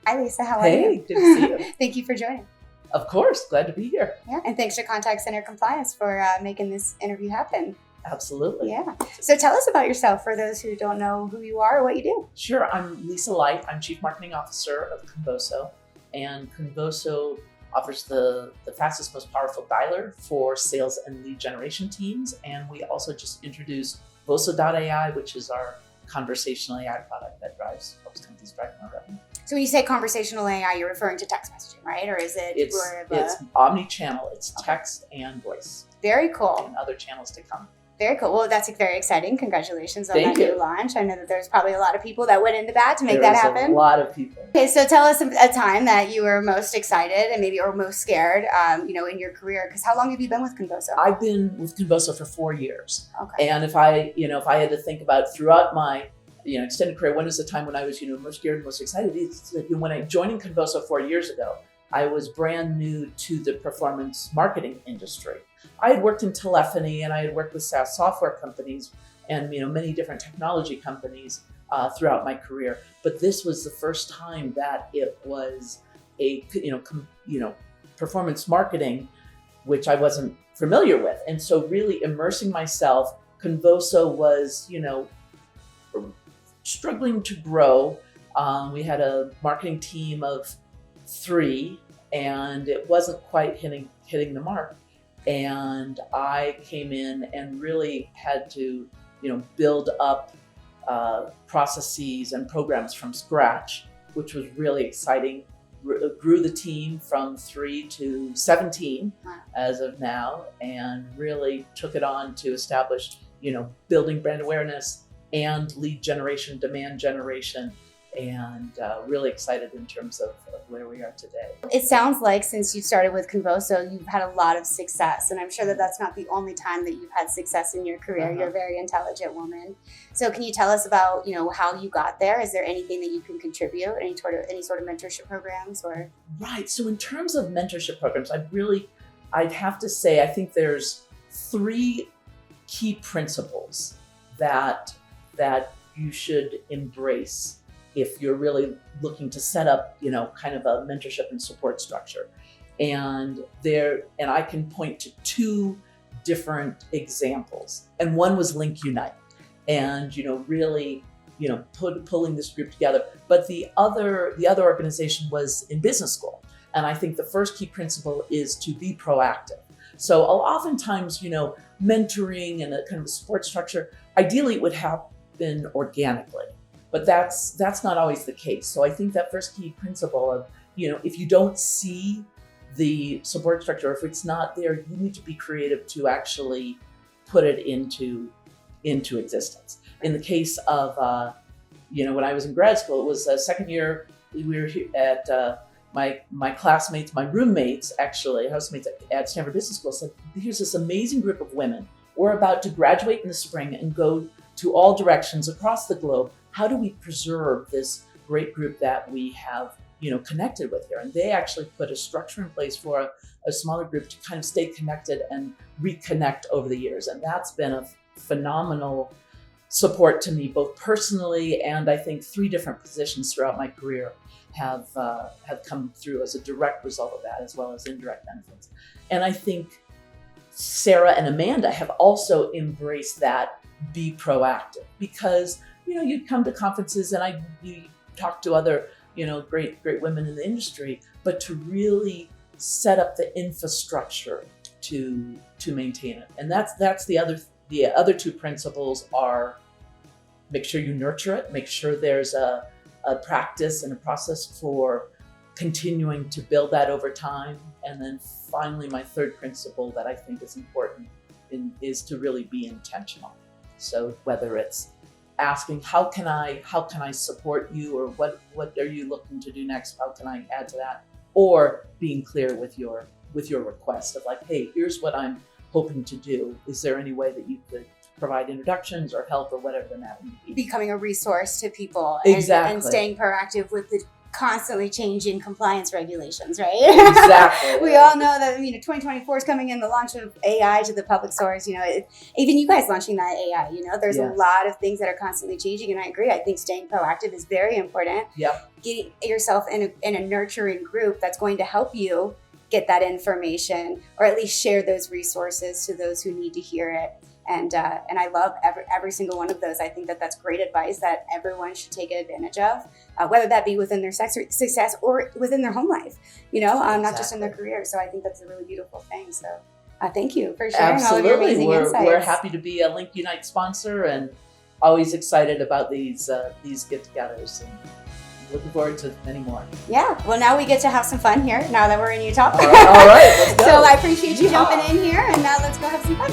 Hi, Lisa. How are Hey, you? good to see you. Thank you for joining. Of course, glad to be here. Yeah, and thanks to Contact Center Compliance for making this interview happen. Absolutely. Yeah. So tell us about yourself for those who don't know who you are or what you do. Sure, I'm Lisa Leight. I'm Chief Marketing Officer of Convoso, and Convoso offers the fastest, most powerful dialer for sales and lead generation teams. And we also just introduced Voso.ai, which is our conversational AI product that helps companies drive more revenue. So when you say conversational AI, you're referring to text messaging, right? Or is it It's omni-channel. It's text and voice. Very cool. And other channels to come. Very cool. Well, that's very exciting. Congratulations on Thank that you. new launch. I know that there's probably a lot of people that went into that to make that happen. There's a lot of people. Okay, so tell us a time that you were most excited and maybe or most scared, in your career. Because how long have you been with Convoso? I've been with Convoso for 4 years. Okay. And if I had to think about throughout my extended career, when was the time when I was most scared and most excited? It's that when I joined Convoso 4 years ago, I was brand new to the performance marketing industry. I had worked in telephony and I had worked with SaaS software companies and many different technology companies throughout my career. But this was the first time that it was a performance marketing, which I wasn't familiar with. And so really immersing myself, Convoso was struggling to grow. We had a marketing team of 3 and it wasn't quite hitting the mark. And I came in and really had to, build up processes and programs from scratch, which was really exciting. Grew the team from 3 to 17 as of now, and really took it on to establish, building brand awareness and lead generation, demand generation, and really excited in terms of where we are today. It sounds like since you started with Convoso, you've had a lot of success, and I'm sure that that's not the only time that you've had success in your career. You're a very intelligent woman. So can you tell us about, how you got there? Is there anything that you can contribute? Any sort of mentorship programs or? Right. So in terms of mentorship programs, I'd have to say, I think there's 3 key principles that you should embrace if you're really looking to set up, kind of a mentorship and support structure. And I can point to 2 different examples. And one was LinkUnite and, really, pulling this group together. But the other organization was in business school. And I think the first key principle is to be proactive. So oftentimes, mentoring and a kind of a support structure, ideally it would happen organically. But that's not always the case. So I think that first key principle of, if you don't see the support structure, if it's not there, you need to be creative to actually put it into existence. In the case of, when I was in grad school, it was a second year, we were at my classmates, my roommates, actually, housemates at Stanford Business School said, here's this amazing group of women. We're about to graduate in the spring and go to all directions across the globe. How do we preserve this great group that we have, connected with here? And they actually put a structure in place for a smaller group to kind of stay connected and reconnect over the years. And that's been a phenomenal support to me, both personally and I think 3 different positions throughout my career have come through as a direct result of that, as well as indirect benefits. And I think Sarah and Amanda have also embraced that, be proactive, because you'd come to conferences and you talk to other, great women in the industry, but to really set up the infrastructure to maintain it. And that's the other 2 principles are make sure you nurture it, make sure there's a practice and a process for continuing to build that over time. And then finally, my 3rd principle that I think is important is to really be intentional. So whether it's asking, how can I support you, or what are you looking to do next? How can I add to that? Or being clear with your request of like, hey, here's what I'm hoping to do. Is there any way that you could provide introductions or help or whatever the matter may be? Becoming a resource to people Exactly. and staying proactive with the constantly changing compliance regulations, right? Exactly. We all know that 2024 is coming in, the launch of AI to the public source. Even you guys launching that AI. There's a lot of things that are constantly changing, and I agree. I think staying proactive is very important. Yep. Getting yourself in a nurturing group that's going to help you get that information, or at least share those resources to those who need to hear it. And I love every single one of those. I think that that's great advice that everyone should take advantage of, whether that be within their success or within their home life, not just in their career. So I think that's a really beautiful thing. So thank you for sharing all of your amazing insights. We're happy to be a LinkUnite sponsor, and always excited about these get-togethers, and looking forward to many more. Yeah, well, now we get to have some fun here now that we're in Utah. All right, let's go. So I appreciate you jumping in here, and now let's go have some fun.